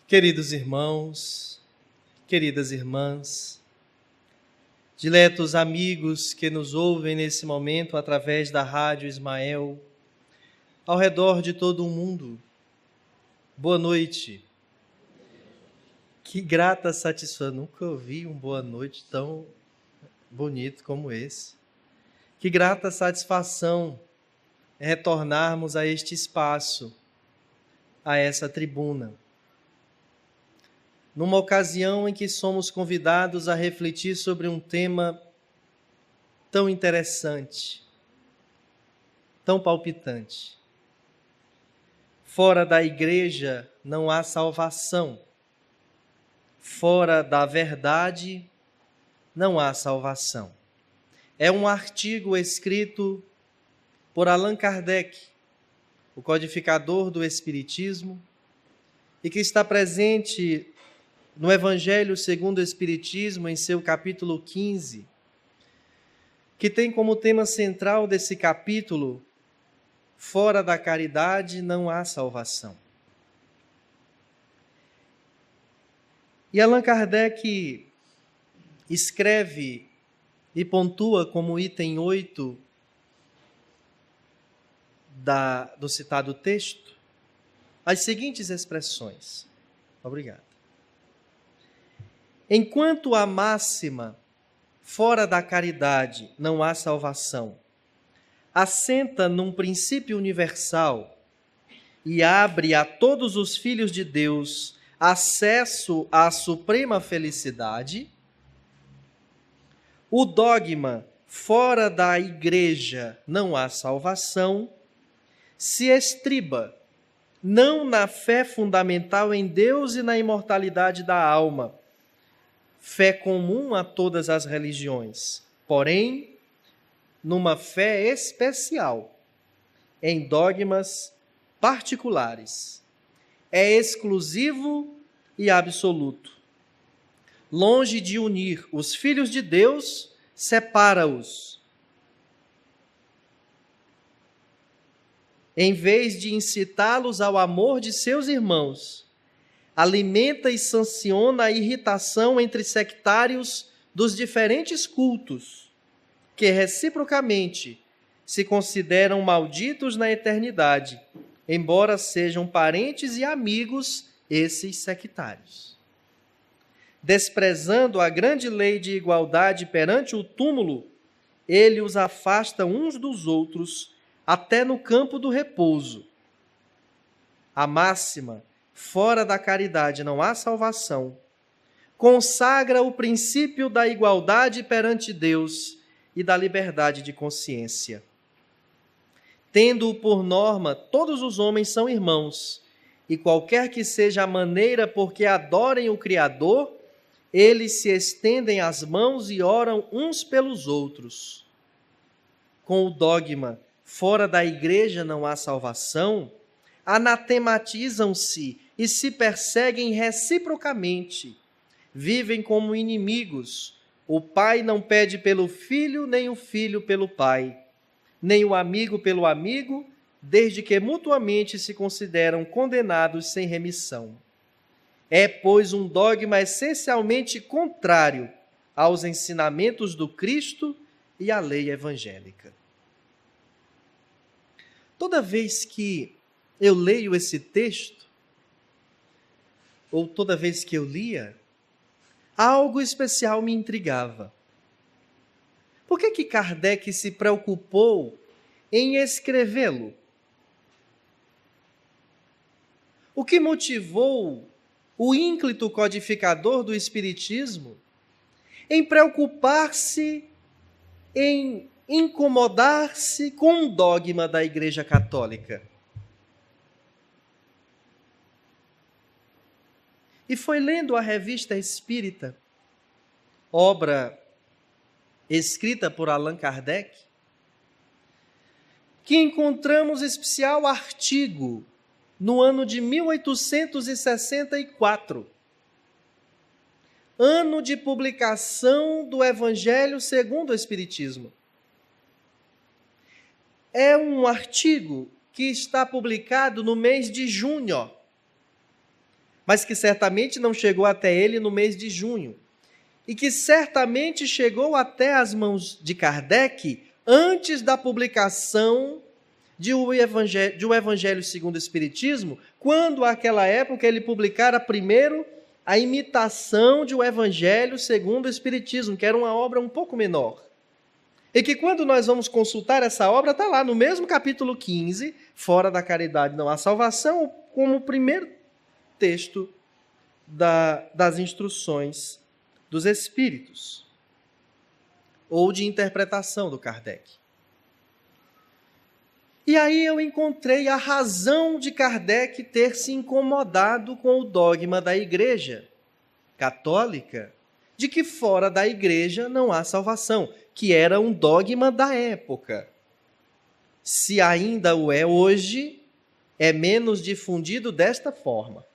Queridos irmãos, queridas irmãs, diletos amigos que nos ouvem nesse momento através da Rádio Ismael, ao redor de todo o mundo, boa noite. Que grata satisfação, nunca ouvi um boa noite tão bonito como esse. Que grata satisfação retornarmos a este espaço, a essa tribuna. Numa ocasião em que somos convidados a refletir sobre um tema tão interessante, tão palpitante. Fora da igreja não há salvação. Fora da verdade não há salvação. É um artigo escrito por Allan Kardec, o codificador do Espiritismo, e que está presente no Evangelho segundo o Espiritismo, em seu capítulo 15, que tem como tema central desse capítulo: fora da caridade não há salvação. E Allan Kardec escreve e pontua como item 8 do citado texto as seguintes expressões. Obrigado. Enquanto a máxima, fora da caridade não há salvação, assenta num princípio universal e abre a todos os filhos de Deus acesso à suprema felicidade, o dogma, fora da igreja não há salvação, se estriba não na fé fundamental em Deus e na imortalidade da alma, fé comum a todas as religiões, porém, numa fé especial, em dogmas particulares. É exclusivo e absoluto. Longe de unir os filhos de Deus, separa-os. Em vez de incitá-los ao amor de seus irmãos, alimenta e sanciona a irritação entre sectários dos diferentes cultos, que reciprocamente se consideram malditos na eternidade, embora sejam parentes e amigos esses sectários. Desprezando a grande lei de igualdade perante o túmulo, ele os afasta uns dos outros até no campo do repouso. A máxima, fora da caridade não há salvação, consagra o princípio da igualdade perante Deus e da liberdade de consciência. Tendo-o por norma, todos os homens são irmãos, e qualquer que seja a maneira por que adorem o Criador, eles se estendem as mãos e oram uns pelos outros. Com o dogma, fora da igreja não há salvação, anatematizam-se e se perseguem reciprocamente. Vivem como inimigos. O pai não pede pelo filho, nem o filho pelo pai, nem o amigo pelo amigo, desde que mutuamente se consideram condenados sem remissão. É, pois, um dogma essencialmente contrário aos ensinamentos do Cristo e à lei evangélica. Toda vez que eu leio esse texto, ou toda vez que eu lia, algo especial me intrigava. Por que Kardec se preocupou em escrevê-lo? O que motivou o ínclito codificador do Espiritismo em preocupar-se, em incomodar-se com um dogma da Igreja Católica? E foi lendo a Revista Espírita, obra escrita por Allan Kardec, que encontramos especial artigo no ano de 1864, ano de publicação do Evangelho segundo o Espiritismo. É um artigo que está publicado no mês de junho, mas que certamente não chegou até ele no mês de junho, e que certamente chegou até as mãos de Kardec antes da publicação de O Evangelho segundo o Espiritismo, quando, naquela época, ele publicara primeiro a imitação de O Evangelho segundo o Espiritismo, que era uma obra um pouco menor. E que quando nós vamos consultar essa obra, está lá no mesmo capítulo 15, Fora da Caridade não há salvação, como o primeiro texto das instruções dos Espíritos, ou de interpretação do Kardec. E aí eu encontrei a razão de Kardec ter se incomodado com o dogma da Igreja Católica, de que fora da Igreja não há salvação, que era um dogma da época. Se ainda o é hoje, é menos difundido desta forma.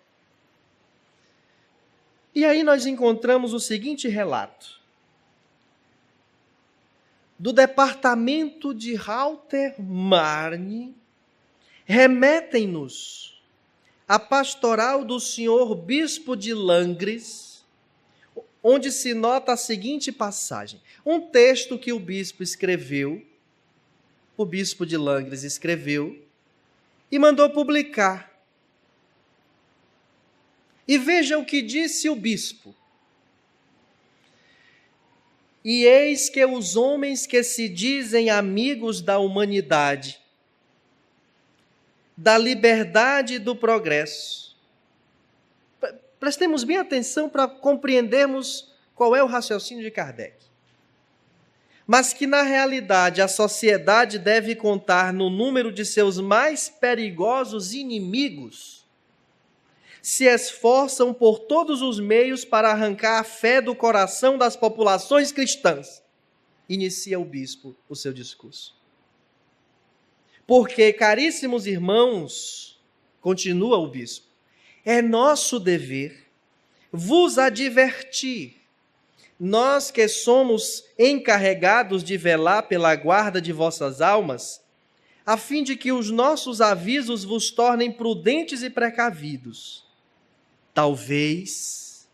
E aí nós encontramos o seguinte relato. Do departamento de Halter Marne, remetem-nos a pastoral do senhor bispo de Langres, onde se nota a seguinte passagem. Um texto que o bispo de Langres escreveu e mandou publicar. E veja o que disse o bispo. E eis que os homens que se dizem amigos da humanidade, da liberdade e do progresso, prestemos bem atenção para compreendermos qual é o raciocínio de Kardec. Mas que, na realidade, a sociedade deve contar no número de seus mais perigosos inimigos, se esforçam por todos os meios para arrancar a fé do coração das populações cristãs. Inicia o bispo o seu discurso. Porque, caríssimos irmãos, continua o bispo, é nosso dever vos advertir, nós que somos encarregados de velar pela guarda de vossas almas, a fim de que os nossos avisos vos tornem prudentes e precavidos. Talvez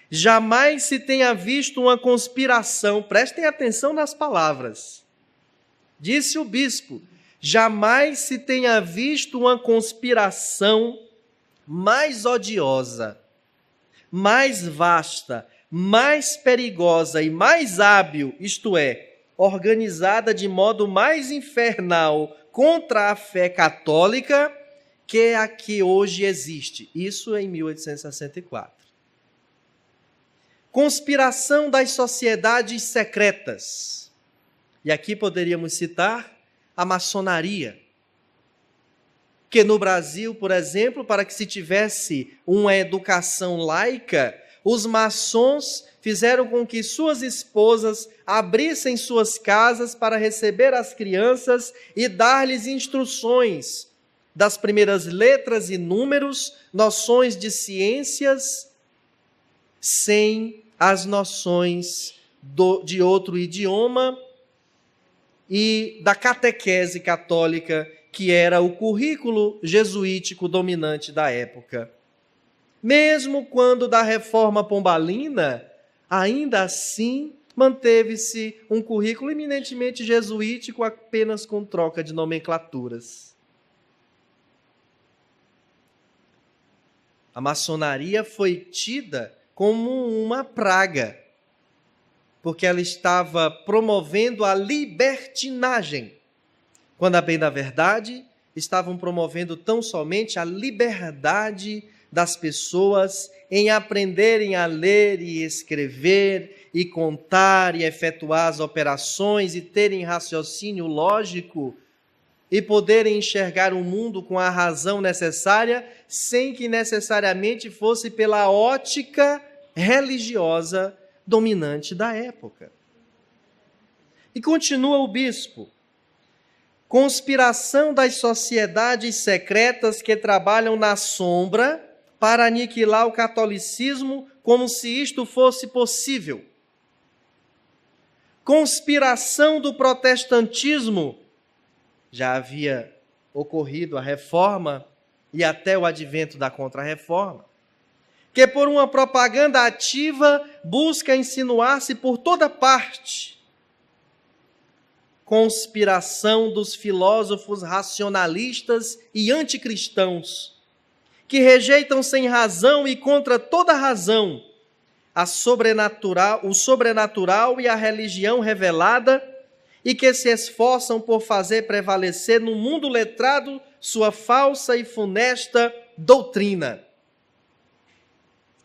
jamais se tenha visto uma conspiração, prestem atenção nas palavras, disse o bispo, jamais se tenha visto uma conspiração mais odiosa, mais vasta, mais perigosa e mais hábil, isto é, organizada de modo mais infernal contra a fé católica, que a que hoje existe. Isso em 1864. Conspiração das sociedades secretas. E aqui poderíamos citar a maçonaria. Que no Brasil, por exemplo, para que se tivesse uma educação laica, os maçons fizeram com que suas esposas abrissem suas casas para receber as crianças e dar-lhes instruções das primeiras letras e números, noções de ciências, sem as noções de outro idioma e da catequese católica, que era o currículo jesuítico dominante da época. Mesmo quando da reforma pombalina, ainda assim manteve-se um currículo eminentemente jesuítico, apenas com troca de nomenclaturas. A maçonaria foi tida como uma praga, porque ela estava promovendo a libertinagem, quando, a bem da verdade, estavam promovendo tão somente a liberdade das pessoas em aprenderem a ler e escrever, e contar e efetuar as operações, e terem raciocínio lógico, e poderem enxergar o mundo com a razão necessária, sem que necessariamente fosse pela ótica religiosa dominante da época. E continua o bispo. Conspiração das sociedades secretas que trabalham na sombra para aniquilar o catolicismo, como se isto fosse possível. Conspiração do protestantismo. Já havia ocorrido a reforma e até o advento da Contra-Reforma. que por uma propaganda ativa busca insinuar-se por toda parte. Conspiração dos filósofos racionalistas e anticristãos, que rejeitam sem razão e contra toda razão o sobrenatural e a religião revelada, e que se esforçam por fazer prevalecer no mundo letrado sua falsa e funesta doutrina.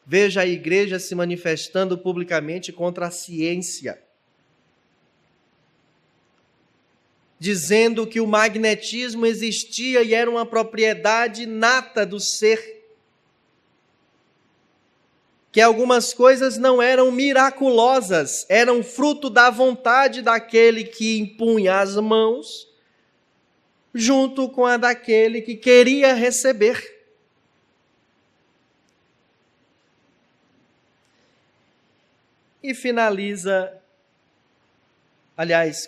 Veja a igreja se manifestando publicamente contra a ciência, dizendo que o magnetismo existia e era uma propriedade nata do ser, que algumas coisas não eram miraculosas, eram fruto da vontade daquele que impunha as mãos, junto com a daquele que queria receber. E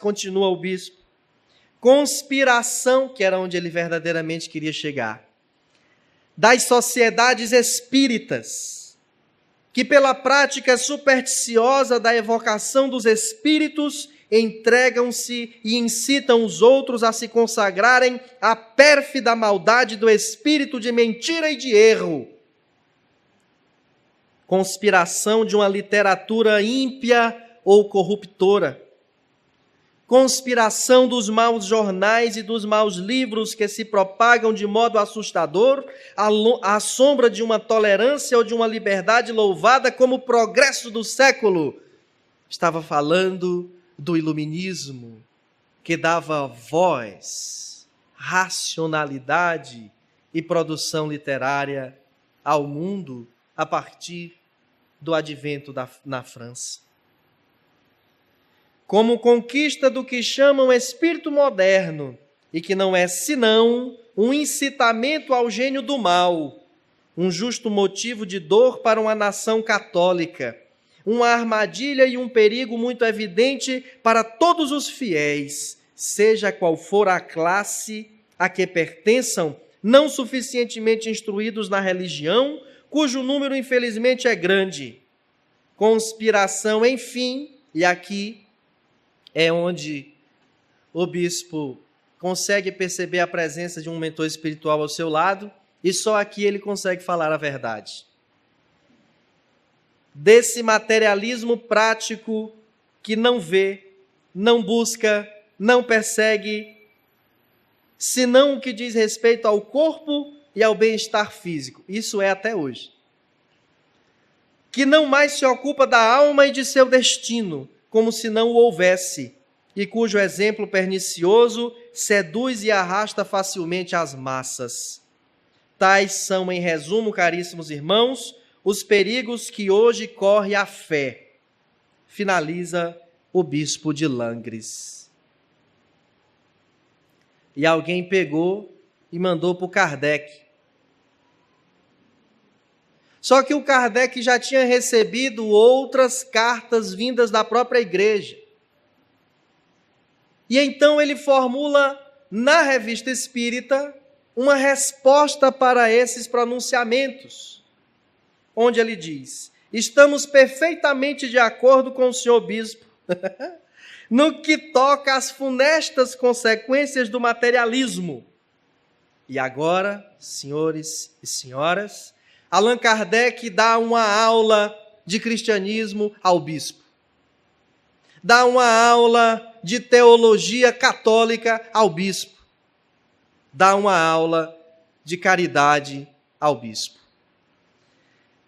continua o bispo, conspiração, que era onde ele verdadeiramente queria chegar, das sociedades espíritas, que pela prática supersticiosa da evocação dos espíritos entregam-se e incitam os outros a se consagrarem à pérfida maldade do espírito de mentira e de erro. Conspiração de uma literatura ímpia ou corruptora. Conspiração dos maus jornais e dos maus livros que se propagam de modo assustador, à sombra de uma tolerância ou de uma liberdade louvada como o progresso do século. Estava falando do iluminismo, que dava voz, racionalidade e produção literária ao mundo a partir do advento na França. Como conquista do que chamam espírito moderno, e que não é senão um incitamento ao gênio do mal, um justo motivo de dor para uma nação católica, uma armadilha e um perigo muito evidente para todos os fiéis, seja qual for a classe a que pertençam, não suficientemente instruídos na religião, cujo número infelizmente é grande. Conspiração, enfim, e aqui é onde o bispo consegue perceber a presença de um mentor espiritual ao seu lado, e só aqui ele consegue falar a verdade. Desse materialismo prático que não vê, não busca, não persegue, senão o que diz respeito ao corpo e ao bem-estar físico. Isso é até hoje. Que não mais se ocupa da alma e de seu destino, como se não o houvesse, e cujo exemplo pernicioso seduz e arrasta facilmente as massas. Tais são, em resumo, caríssimos irmãos, os perigos que hoje corre a fé. Finaliza o bispo de Langres. E alguém pegou e mandou para o Kardec. Só que o Kardec já tinha recebido outras cartas vindas da própria igreja. E então ele formula na Revista Espírita uma resposta para esses pronunciamentos, onde ele diz: estamos perfeitamente de acordo com o senhor bispo no que toca às funestas consequências do materialismo. E agora, senhores e senhoras, Allan Kardec dá uma aula de cristianismo ao bispo. Dá uma aula de teologia católica ao bispo. Dá uma aula de caridade ao bispo.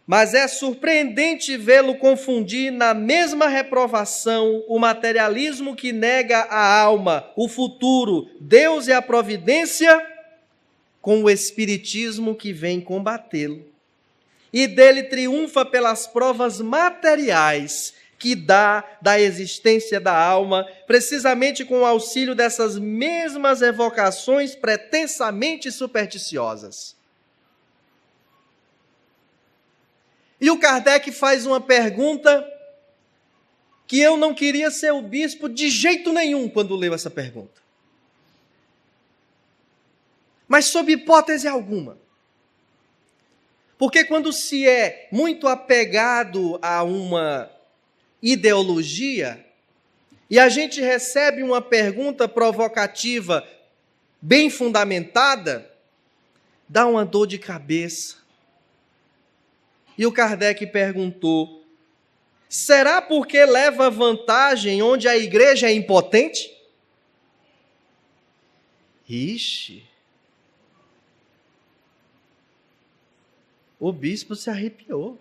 Mas é surpreendente vê-lo confundir na mesma reprovação o materialismo que nega a alma, o futuro, Deus e a providência, com o espiritismo que vem combatê-lo. E dele triunfa pelas provas materiais que dá da existência da alma, precisamente com o auxílio dessas mesmas evocações pretensamente supersticiosas. E o Kardec faz uma pergunta que eu não queria ser o bispo de jeito nenhum quando leu essa pergunta. Mas sob hipótese alguma. Porque quando se é muito apegado a uma ideologia, e a gente recebe uma pergunta provocativa, bem fundamentada, dá uma dor de cabeça. E o Kardec perguntou: será porque leva vantagem onde a igreja é impotente? Ixi! O bispo se arrepiou.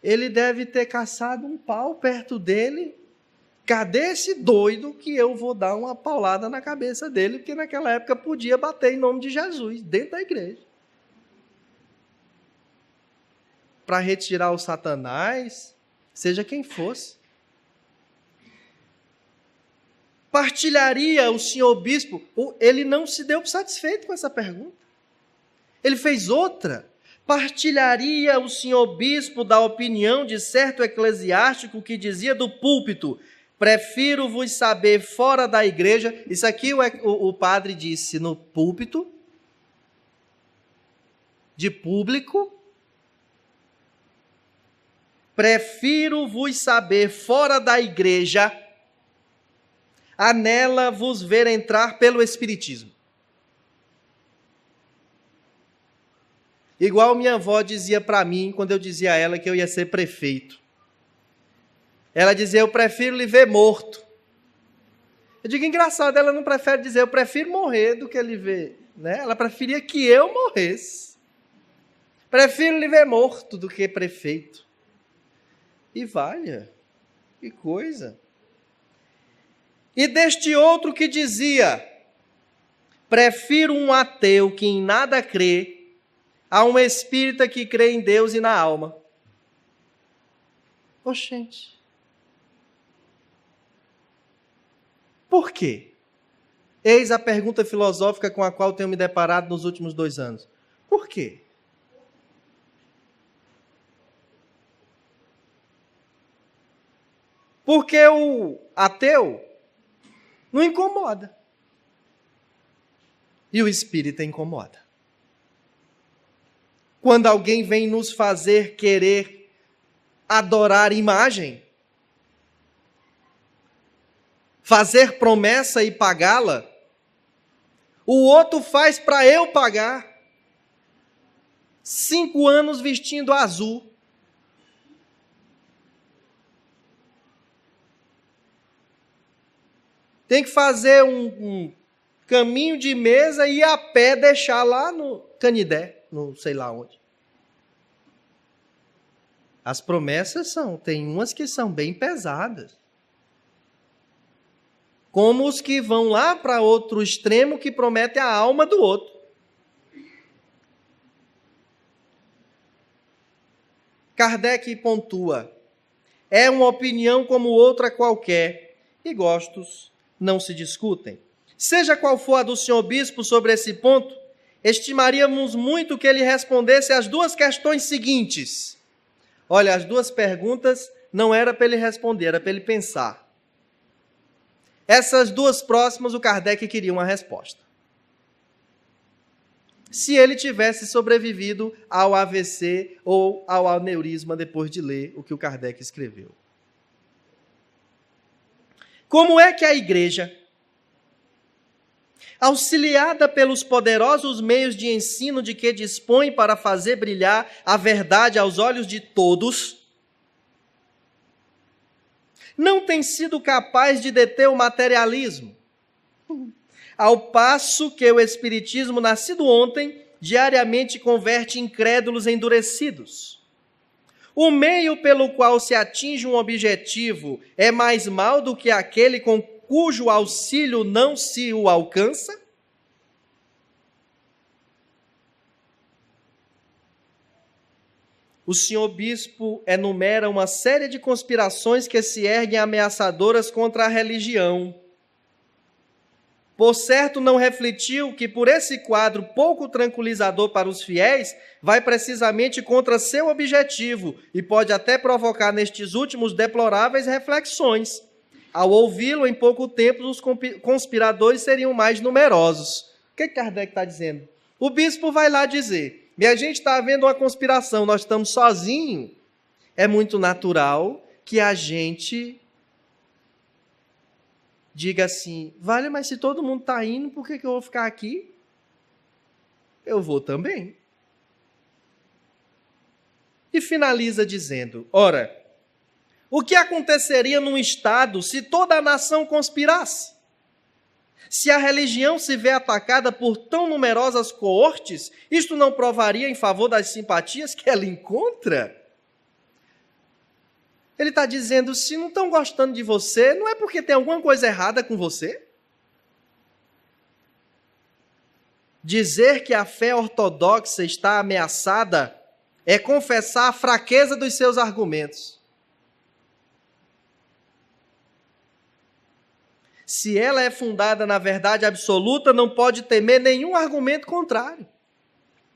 Ele deve ter caçado um pau perto dele. Cadê esse doido que eu vou dar uma paulada na cabeça dele? Porque naquela época podia bater em nome de Jesus, dentro da igreja. Para retirar o Satanás, seja quem fosse. Partilharia o senhor bispo? Ele não se deu satisfeito com essa pergunta. Ele fez outra. Partilharia o senhor bispo da opinião de certo eclesiástico que dizia do púlpito: prefiro vos saber fora da igreja. Isso aqui o padre disse no púlpito, de público. Prefiro vos saber fora da igreja, a nela vos ver entrar pelo Espiritismo. Igual minha avó dizia para mim, quando eu dizia a ela que eu ia ser prefeito. Ela dizia: eu prefiro lhe ver morto. Eu digo, engraçado, ela não prefere dizer eu prefiro morrer do que lhe ver. Né? Ela preferia que eu morresse. Prefiro lhe ver morto do que prefeito. E valha, que coisa. E deste outro que dizia: prefiro um ateu que em nada crê a um espírita que crê em Deus e na alma. Oxente. Por quê? Eis a pergunta filosófica com a qual tenho me deparado nos últimos 2 anos. Por quê? Porque o ateu não incomoda. E o espírita incomoda. Quando alguém vem nos fazer querer adorar imagem, fazer promessa e pagá-la, o outro faz para eu pagar. 5 anos vestindo azul. Tem que fazer um caminho de mesa e ir a pé deixar lá no Canidé. Não sei lá onde. As promessas tem umas que são bem pesadas. Como os que vão lá para outro extremo que prometem a alma do outro. Kardec pontua: é uma opinião como outra qualquer, e gostos não se discutem. Seja qual for a do senhor bispo sobre esse ponto, estimaríamos muito que ele respondesse às 2 questões seguintes. Olha, as 2 perguntas não era para ele responder, era para ele pensar. Essas 2 próximas, o Kardec queria uma resposta. Se ele tivesse sobrevivido ao AVC ou ao aneurisma depois de ler o que o Kardec escreveu. Como é que a igreja, auxiliada pelos poderosos meios de ensino de que dispõe para fazer brilhar a verdade aos olhos de todos, não tem sido capaz de deter o materialismo, ao passo que o espiritismo, nascido ontem, diariamente converte incrédulos endurecidos? O meio pelo qual se atinge um objetivo é mais mau do que aquele com cujo auxílio não se o alcança? O senhor bispo enumera uma série de conspirações que se erguem ameaçadoras contra a religião. Por certo, não refletiu que por esse quadro pouco tranquilizador para os fiéis, vai precisamente contra seu objetivo e pode até provocar nestes últimos deploráveis reflexões. Ao ouvi-lo, em pouco tempo, os conspiradores seriam mais numerosos. O que Kardec está dizendo? O bispo vai lá dizer: minha gente está havendo uma conspiração, nós estamos sozinhos. É muito natural que a gente diga assim: vale, mas se todo mundo está indo, por que eu vou ficar aqui? Eu vou também. E finaliza dizendo: ora, o que aconteceria num estado se toda a nação conspirasse? Se a religião se vê atacada por tão numerosas coortes, isto não provaria em favor das simpatias que ela encontra? Ele está dizendo: se não estão gostando de você, não é porque tem alguma coisa errada com você? Dizer que a fé ortodoxa está ameaçada é confessar a fraqueza dos seus argumentos. Se ela é fundada na verdade absoluta, não pode temer nenhum argumento contrário.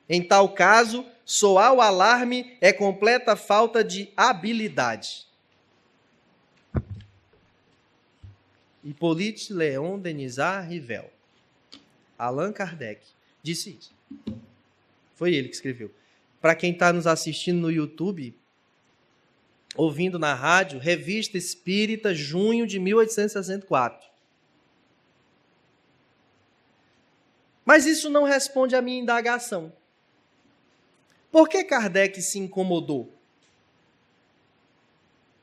Em tal caso, soar o alarme é completa falta de habilidade. Hippolyte Léon Denisard Rivel. Allan Kardec disse isso. Foi ele que escreveu. Para quem está nos assistindo no YouTube, ouvindo na rádio, Revista Espírita, junho de 1864. Mas isso não responde à minha indagação. Por que Kardec se incomodou?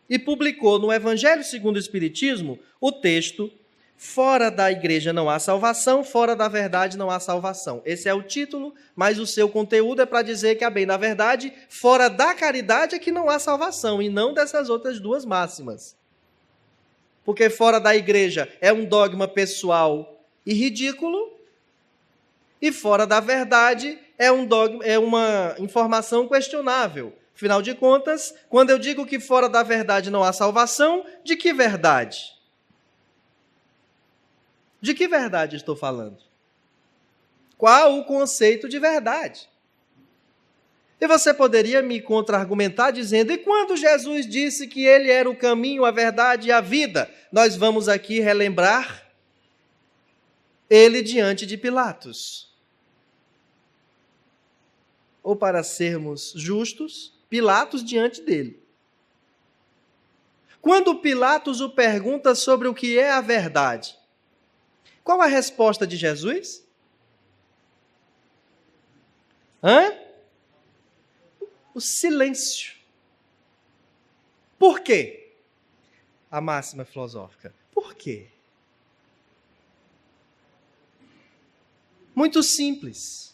E publicou no Evangelho segundo o Espiritismo o texto: fora da igreja não há salvação, fora da verdade não há salvação. Esse é o título, mas o seu conteúdo é para dizer que, a bem da verdade, fora da caridade é que não há salvação, e não dessas outras duas máximas. Porque fora da igreja é um dogma pessoal e ridículo, e fora da verdade é um dogma, é uma informação questionável. Afinal de contas, quando eu digo que fora da verdade não há salvação, de que verdade? De que verdade estou falando? Qual o conceito de verdade? E você poderia me contra-argumentar dizendo: e quando Jesus disse que ele era o caminho, a verdade e a vida? Nós vamos aqui relembrar ele diante de Pilatos. Ou, para sermos justos, Pilatos diante dele. Quando Pilatos o pergunta sobre o que é a verdade, qual a resposta de Jesus? O silêncio. Por quê? A máxima filosófica. Por quê? Muito simples.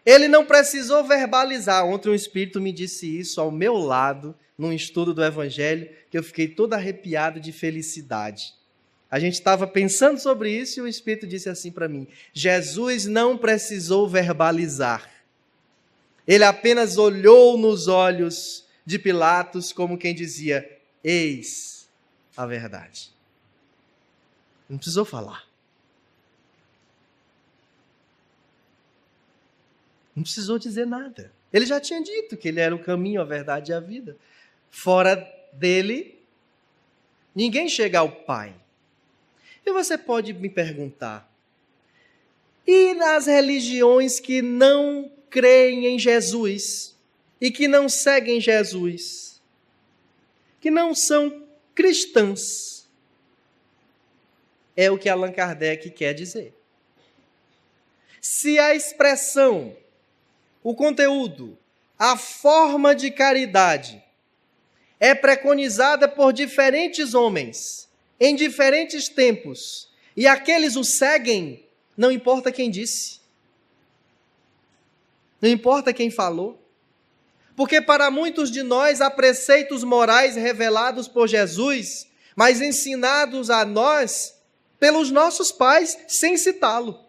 Ele não precisou verbalizar. Ontem um espírito me disse isso ao meu lado, num estudo do Evangelho, que eu fiquei todo arrepiado de felicidade. A gente estava pensando sobre isso e o espírito disse assim para mim: Jesus não precisou verbalizar. Ele apenas olhou nos olhos de Pilatos como quem dizia: eis a verdade. Não precisou falar. Não precisou dizer nada. Ele já tinha dito que ele era o caminho, a verdade e a vida. Fora dele, ninguém chega ao Pai. E você pode me perguntar: e nas religiões que não creem em Jesus e que não seguem Jesus, que não são cristãs? É o que Allan Kardec quer dizer. Se a expressão, o conteúdo, a forma de caridade é preconizada por diferentes homens, em diferentes tempos, e aqueles o seguem, não importa quem disse, não importa quem falou, porque para muitos de nós há preceitos morais revelados por Jesus, mas ensinados a nós pelos nossos pais, sem citá-lo.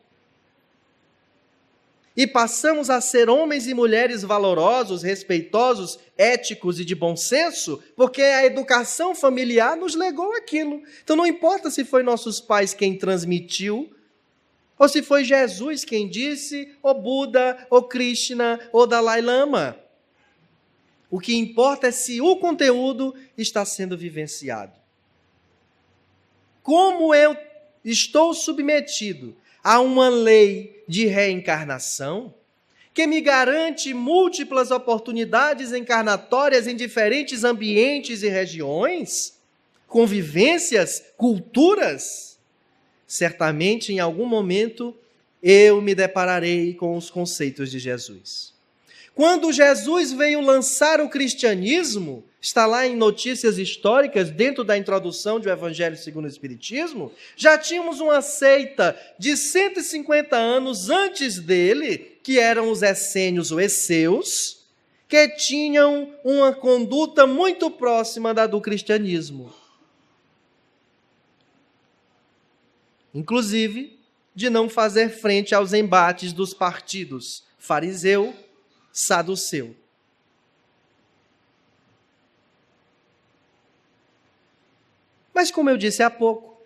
E passamos a ser homens e mulheres valorosos, respeitosos, éticos e de bom senso, porque a educação familiar nos legou aquilo. Então não importa se foi nossos pais quem transmitiu, ou se foi Jesus quem disse, ou Buda, ou Krishna, ou Dalai Lama. O que importa é se o conteúdo está sendo vivenciado. Como eu estou submetido há uma lei de reencarnação que me garante múltiplas oportunidades encarnatórias em diferentes ambientes e regiões, convivências, culturas, certamente em algum momento eu me depararei com os conceitos de Jesus. Quando Jesus veio lançar o cristianismo, está lá em Notícias Históricas, dentro da introdução do Evangelho segundo o Espiritismo, já tínhamos uma seita de 150 anos antes dele, que eram os essênios ou esseus, que tinham uma conduta muito próxima da do cristianismo. Inclusive, de não fazer frente aos embates dos partidos fariseu, saduceu. Mas como eu disse há pouco,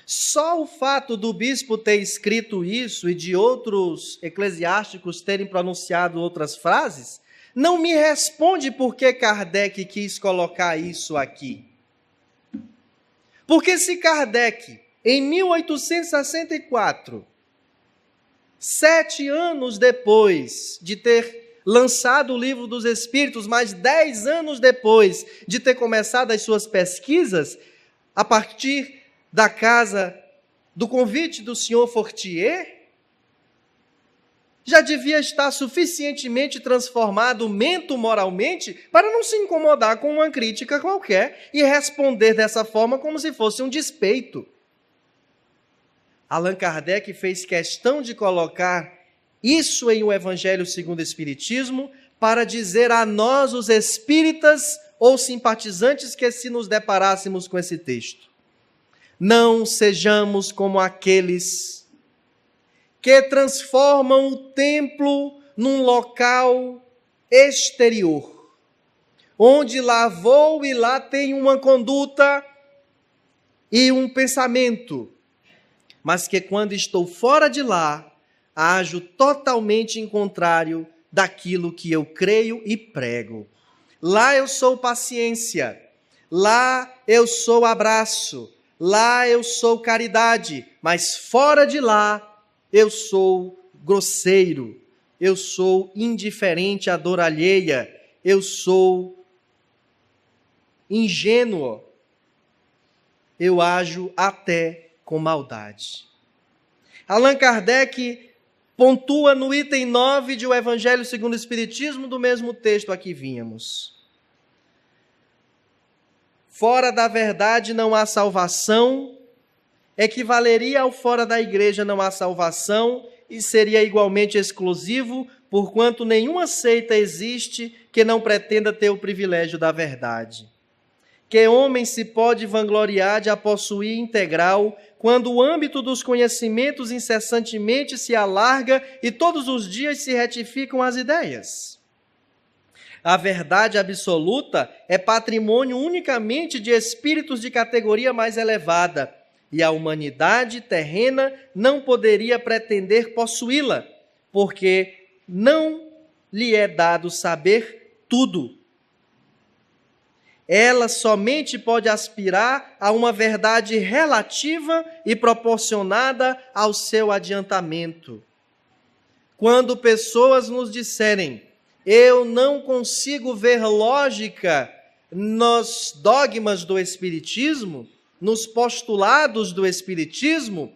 só o fato do bispo ter escrito isso e de outros eclesiásticos terem pronunciado outras frases, não me responde por que Kardec quis colocar isso aqui. Porque se Kardec, em 1864, 7 anos depois de ter lançado o Livro dos Espíritos, mais 10 anos depois de ter começado as suas pesquisas, a partir da casa, do convite do senhor Fortier, já devia estar suficientemente transformado mento-moralmente para não se incomodar com uma crítica qualquer e responder dessa forma como se fosse um despeito. Allan Kardec fez questão de colocar isso em O Evangelho segundo o Espiritismo para dizer a nós, os espíritas ou simpatizantes, que se nos deparássemos com esse texto, não sejamos como aqueles que transformam o templo num local exterior, onde lá vou e lá tem uma conduta e um pensamento, mas que quando estou fora de lá, ajo totalmente em contrário daquilo que eu creio e prego. Lá eu sou paciência, lá eu sou abraço, lá eu sou caridade, mas fora de lá eu sou grosseiro, eu sou indiferente à dor alheia, eu sou ingênuo, eu ajo até com maldade. Allan Kardec pontua no item 9 de O Evangelho segundo o Espiritismo, do mesmo texto a que vínhamos. Fora da verdade não há salvação, equivaleria ao fora da igreja não há salvação e seria igualmente exclusivo, porquanto nenhuma seita existe que não pretenda ter o privilégio da verdade. Que homem se pode vangloriar de a possuir integral, quando o âmbito dos conhecimentos incessantemente se alarga e todos os dias se retificam as ideias? A verdade absoluta é patrimônio unicamente de espíritos de categoria mais elevada, e a humanidade terrena não poderia pretender possuí-la, porque não lhe é dado saber tudo. Ela somente pode aspirar a uma verdade relativa e proporcionada ao seu adiantamento. Quando pessoas nos disserem, eu não consigo ver lógica nos dogmas do Espiritismo, nos postulados do Espiritismo,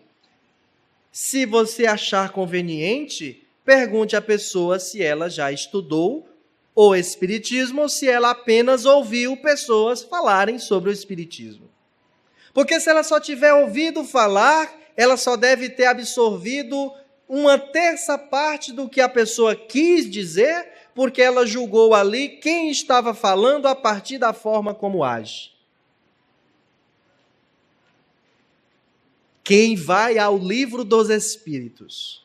se você achar conveniente, pergunte à pessoa se ela já estudou o Espiritismo ou se ela apenas ouviu pessoas falarem sobre o Espiritismo. Porque se ela só tiver ouvido falar, ela só deve ter absorvido uma terça parte do que a pessoa quis dizer, porque ela julgou ali quem estava falando a partir da forma como age. Quem vai ao Livro dos Espíritos,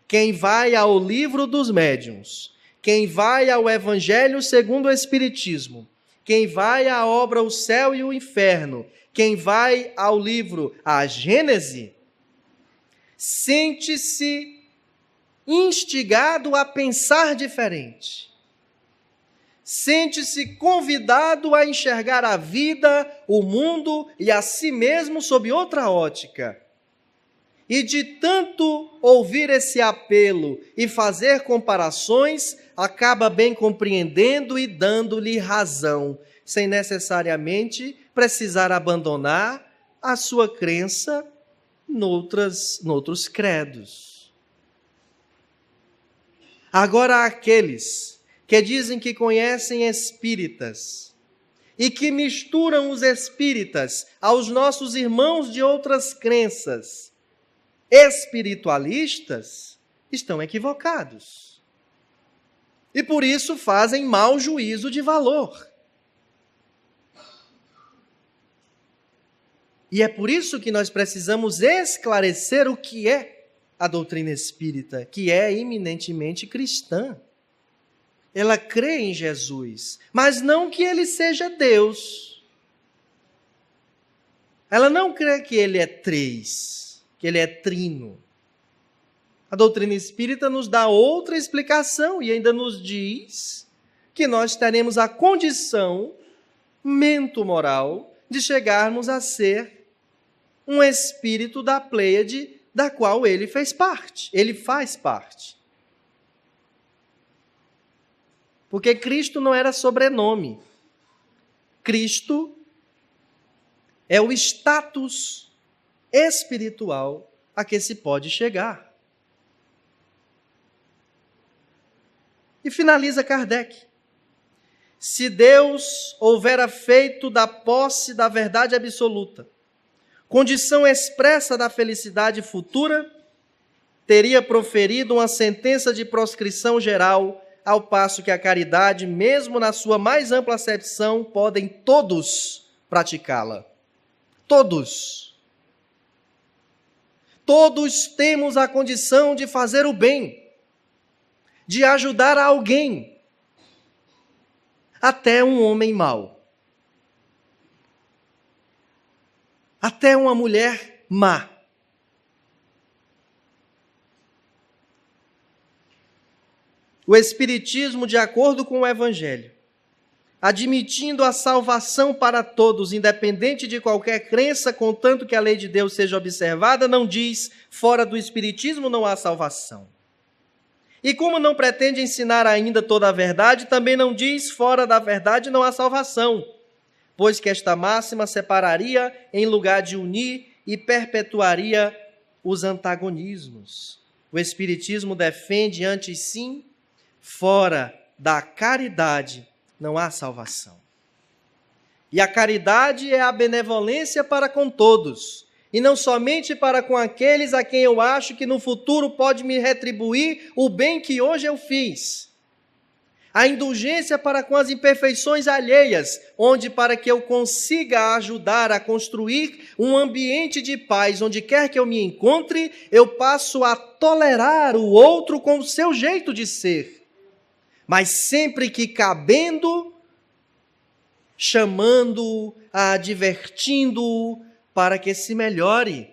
quem vai ao Livro dos Médiuns, quem vai ao Evangelho segundo o Espiritismo, quem vai à obra O Céu e o Inferno, quem vai ao livro A Gênese, sente-se instigado a pensar diferente. Sente-se convidado a enxergar a vida, o mundo e a si mesmo sob outra ótica. e de tanto ouvir esse apelo e fazer comparações, acaba bem compreendendo e dando-lhe razão, sem necessariamente precisar abandonar a sua crença noutros credos. Agora, aqueles que dizem que conhecem espíritas e que misturam os espíritas aos nossos irmãos de outras crenças espiritualistas, estão equivocados. E por isso fazem mau juízo de valor. E é por isso que nós precisamos esclarecer o que é a doutrina espírita, que é eminentemente cristã. Ela crê em Jesus, mas não que ele seja Deus. Ela não crê que ele é três, que ele é trino. A doutrina espírita nos dá outra explicação e ainda nos diz que nós teremos a condição mento-moral de chegarmos a ser um espírito da Pleiade da qual ele faz parte. Porque Cristo não era sobrenome. Cristo é o status espiritual a que se pode chegar. E finaliza Kardec. Se Deus houvera feito da posse da verdade absoluta condição expressa da felicidade futura, teria proferido uma sentença de proscrição geral, ao passo que a caridade, mesmo na sua mais ampla acepção, podem todos praticá-la. Todos. Todos temos a condição de fazer o bem, de ajudar alguém, até um homem mau. Até uma mulher má. O Espiritismo, de acordo com o Evangelho, admitindo a salvação para todos, independente de qualquer crença, contanto que a lei de Deus seja observada, não diz, fora do Espiritismo não há salvação. E como não pretende ensinar ainda toda a verdade, também não diz, fora da verdade não há salvação, pois que esta máxima separaria em lugar de unir e perpetuaria os antagonismos. O Espiritismo defende antes sim, fora da caridade não há salvação. E a caridade é a benevolência para com todos, e não somente para com aqueles a quem eu acho que no futuro pode me retribuir o bem que hoje eu fiz. A indulgência para com as imperfeições alheias, onde para que eu consiga ajudar a construir um ambiente de paz, onde quer que eu me encontre, eu passo a tolerar o outro com o seu jeito de ser. Mas sempre que cabendo, chamando-o, advertindo-o, para que se melhore,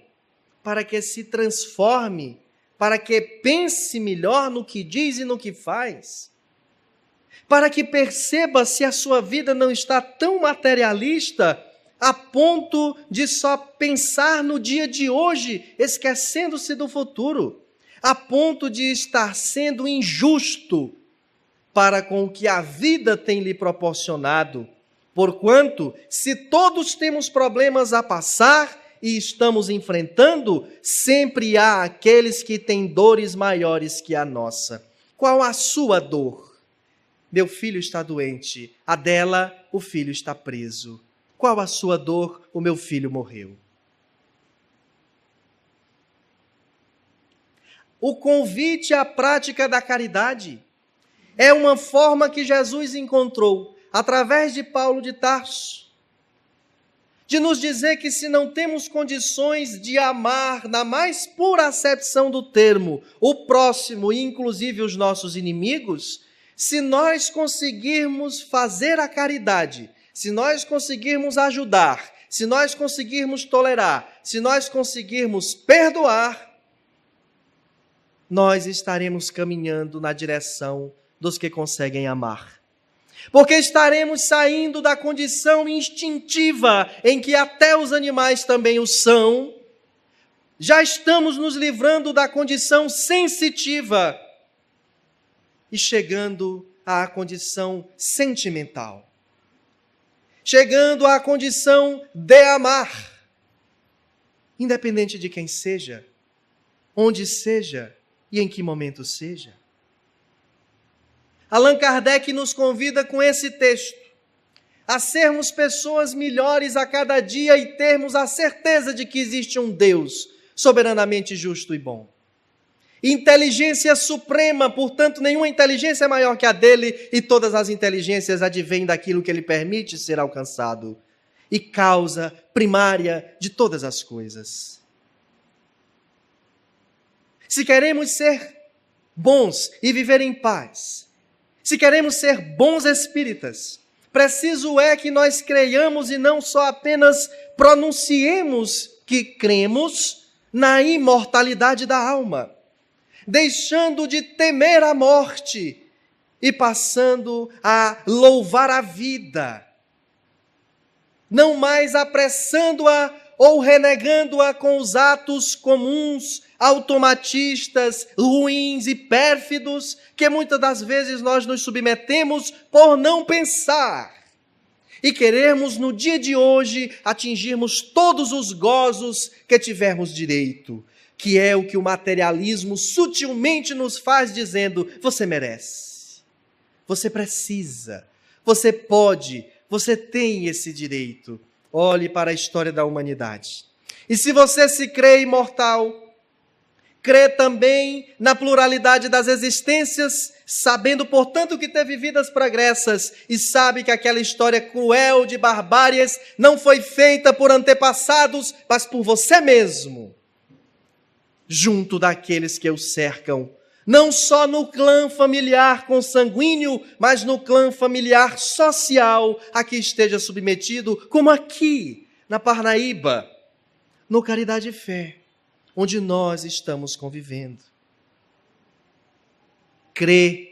para que se transforme, para que pense melhor no que diz e no que faz. Para que perceba se a sua vida não está tão materialista a ponto de só pensar no dia de hoje, esquecendo-se do futuro, a ponto de estar sendo injusto para com o que a vida tem lhe proporcionado. Porquanto, se todos temos problemas a passar e estamos enfrentando, sempre há aqueles que têm dores maiores que a nossa. Qual a sua dor? Meu filho está doente, a dela, o filho está preso. Qual a sua dor? O meu filho morreu. O convite à prática da caridade é uma forma que Jesus encontrou, através de Paulo de Tarso, de nos dizer que se não temos condições de amar, na mais pura acepção do termo, o próximo e inclusive os nossos inimigos, se nós conseguirmos fazer a caridade, se nós conseguirmos ajudar, se nós conseguirmos tolerar, se nós conseguirmos perdoar, nós estaremos caminhando na direção dos que conseguem amar. Porque estaremos saindo da condição instintiva em que até os animais também o são, Já estamos nos livrando da condição sensitiva e chegando à condição sentimental. Chegando à condição de amar, independente de quem seja, onde seja e em que momento seja. Allan Kardec nos convida com esse texto a sermos pessoas melhores a cada dia e termos a certeza de que existe um Deus soberanamente justo e bom. Inteligência suprema, portanto, nenhuma inteligência é maior que a dele e todas as inteligências advêm daquilo que ele permite ser alcançado. E causa primária de todas as coisas. Se queremos ser bons e viver em paz, se queremos ser bons espíritas, preciso é que nós creiamos e não só apenas pronunciemos que cremos na imortalidade da alma, deixando de temer a morte e passando a louvar a vida, não mais apressando-a ou renegando-a com os atos comuns, automatistas, ruins e pérfidos, que muitas das vezes nós nos submetemos por não pensar e querermos no dia de hoje atingirmos todos os gozos que tivermos direito, que é o que o materialismo sutilmente nos faz dizendo: você merece, você precisa, você pode, você tem esse direito. Olhe para a história da humanidade. E se você se crê imortal, crê também na pluralidade das existências, sabendo, portanto, que teve vidas pregressas e sabe que aquela história cruel de barbáries não foi feita por antepassados, mas por você mesmo, junto daqueles que o cercam, não só no clã familiar consanguíneo, mas no clã familiar social a que esteja submetido, como aqui, na Parnaíba, no Caridade e Fé, onde nós estamos convivendo. Crê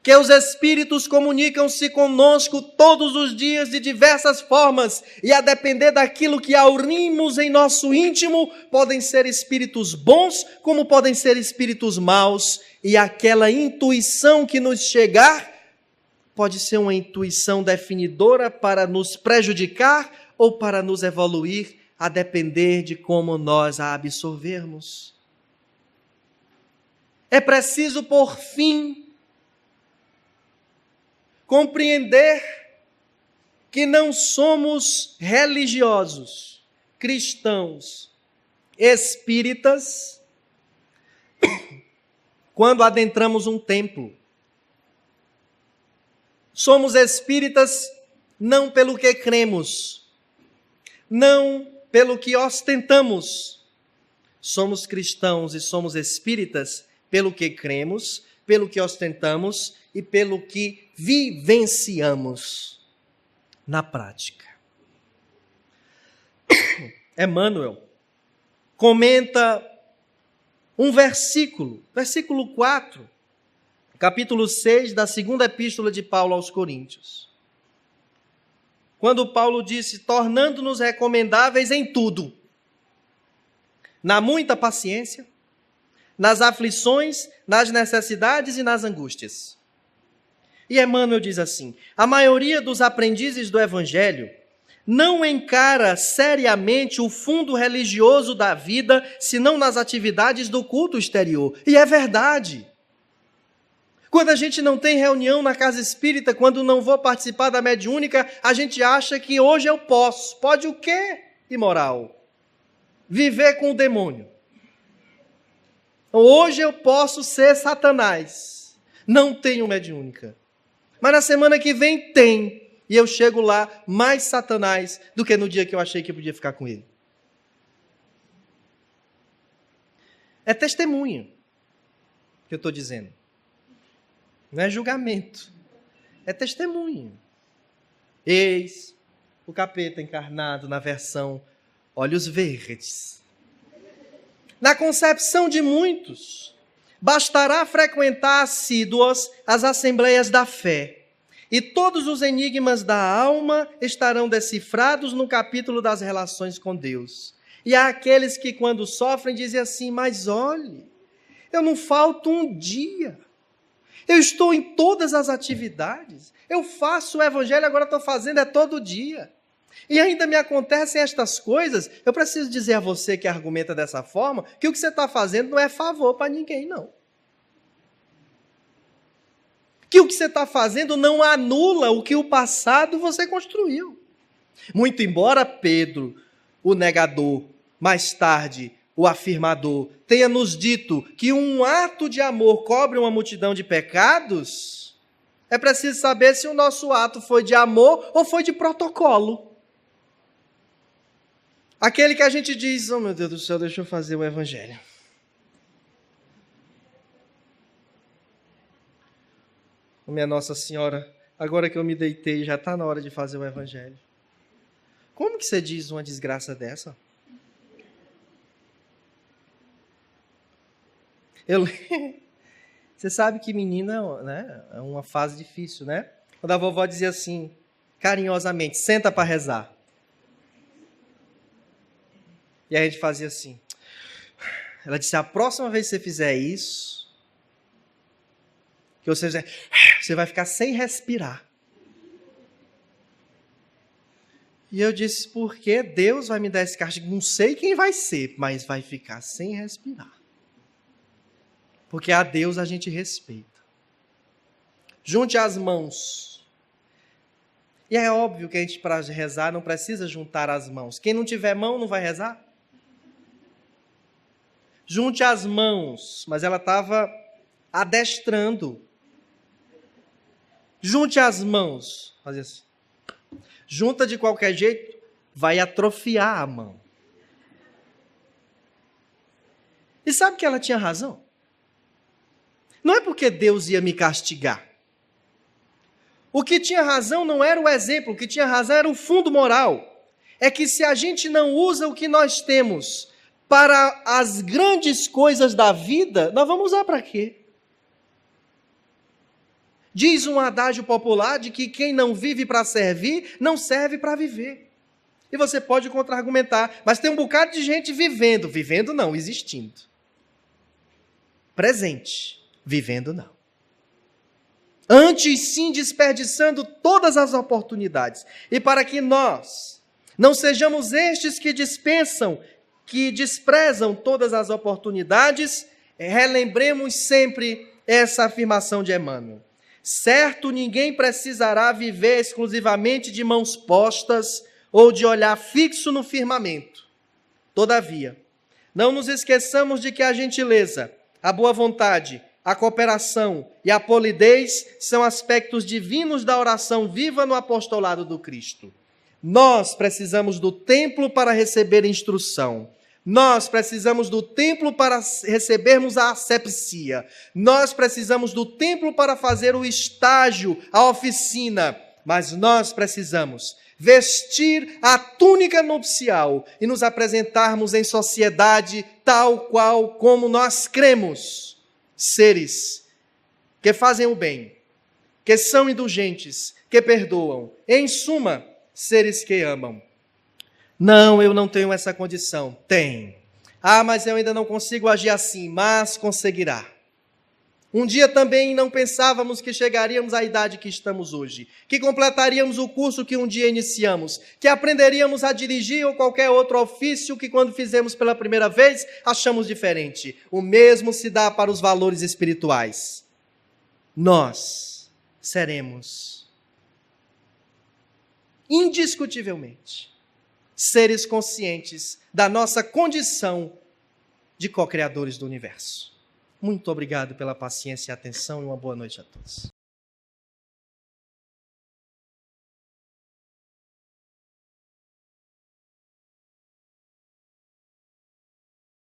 que os Espíritos comunicam-se conosco todos os dias de diversas formas, e a depender daquilo que aurimos em nosso íntimo, podem ser Espíritos bons, como podem ser Espíritos maus, e aquela intuição que nos chegar, pode ser uma intuição definidora para nos prejudicar ou para nos evoluir, a depender de como nós a absorvermos. É preciso, por fim, compreender que não somos religiosos, cristãos, espíritas, quando adentramos um templo. Somos espíritas não pelo que cremos, não pelo que ostentamos. Somos cristãos e somos espíritas pelo que cremos, pelo que ostentamos e pelo que vivenciamos na prática. Emmanuel comenta um versículo 4, capítulo 6 da segunda epístola de Paulo aos Coríntios. Quando Paulo disse: tornando-nos recomendáveis em tudo, na muita paciência, nas aflições, nas necessidades e nas angústias. E Emmanuel diz assim: a maioria dos aprendizes do Evangelho não encara seriamente o fundo religioso da vida, senão nas atividades do culto exterior. E é verdade. Quando a gente não tem reunião na casa espírita, quando não vou participar da mediúnica, a gente acha que hoje eu posso. Pode o quê, imoral? Viver com o demônio. Hoje eu posso ser Satanás. Não tenho mediúnica. Mas na semana que vem tem. E eu chego lá mais Satanás do que no dia que eu achei que eu podia ficar com ele. É testemunho que eu estou dizendo. Não é julgamento. É testemunho. Eis o capeta encarnado na versão olhos verdes. Na concepção de muitos, bastará frequentar assíduos as assembleias da fé, e todos os enigmas da alma estarão decifrados no capítulo das relações com Deus. E há aqueles que, quando sofrem, dizem assim: mas olhe, eu não falto um dia. Eu estou em todas as atividades. Eu faço o evangelho, agora estou fazendo todo dia. E ainda me acontecem estas coisas. Eu preciso dizer a você que argumenta dessa forma, que o que você está fazendo não é favor para ninguém, não. Que o que você está fazendo não anula o que o passado você construiu. Muito embora Pedro, o negador, mais tarde o afirmador, tenha nos dito que um ato de amor cobre uma multidão de pecados, é preciso saber se o nosso ato foi de amor ou foi de protocolo. Aquele que a gente diz: oh meu Deus do céu, deixa eu fazer o evangelho. Oh, minha Nossa Senhora, agora que eu me deitei, já está na hora de fazer o evangelho. Como que você diz uma desgraça dessa? Você sabe que menina, né, é uma fase difícil, né? Quando a vovó dizia assim, carinhosamente: senta para rezar. E a gente fazia assim. Ela disse: a próxima vez que você fizer isso, que você vai ficar sem respirar. E eu disse: por que Deus vai me dar esse castigo? Não sei quem vai ser, mas vai ficar sem respirar. Porque a Deus a gente respeita. Junte as mãos. E é óbvio que a gente, para rezar, não precisa juntar as mãos. Quem não tiver mão não vai rezar? Junte as mãos. Mas ela estava adestrando. Junte as mãos. Fazia assim. Junta de qualquer jeito, vai atrofiar a mão. E sabe que ela tinha razão? Não é porque Deus ia me castigar. O que tinha razão não era o exemplo, o que tinha razão era o fundo moral. É que se a gente não usa o que nós temos para as grandes coisas da vida, nós vamos usar para quê? Diz um adágio popular de que quem não vive para servir, não serve para viver. E você pode contra-argumentar, mas tem um bocado de gente vivendo não, existindo. Presente. Vivendo não. Antes sim desperdiçando todas as oportunidades. E para que nós não sejamos estes que dispensam, que desprezam todas as oportunidades, relembremos sempre essa afirmação de Emmanuel. Certo, ninguém precisará viver exclusivamente de mãos postas ou de olhar fixo no firmamento. Todavia, não nos esqueçamos de que a gentileza, a boa vontade, a cooperação e a polidez são aspectos divinos da oração viva no apostolado do Cristo. Nós precisamos do templo para receber instrução. Nós precisamos do templo para recebermos a asepsia. Nós precisamos do templo para fazer o estágio, a oficina. Mas nós precisamos vestir a túnica nupcial e nos apresentarmos em sociedade tal qual como nós cremos. Seres que fazem o bem, que são indulgentes, que perdoam. Em suma, seres que amam. Não, eu não tenho essa condição. Tem. Ah, mas eu ainda não consigo agir assim. Mas conseguirá. Um dia também não pensávamos que chegaríamos à idade que estamos hoje, que completaríamos o curso que um dia iniciamos, que aprenderíamos a dirigir ou qualquer outro ofício que quando fizemos pela primeira vez achamos diferente. O mesmo se dá para os valores espirituais. Nós seremos indiscutivelmente seres conscientes da nossa condição de co-criadores do universo. Muito obrigado pela paciência e atenção e uma boa noite a todos.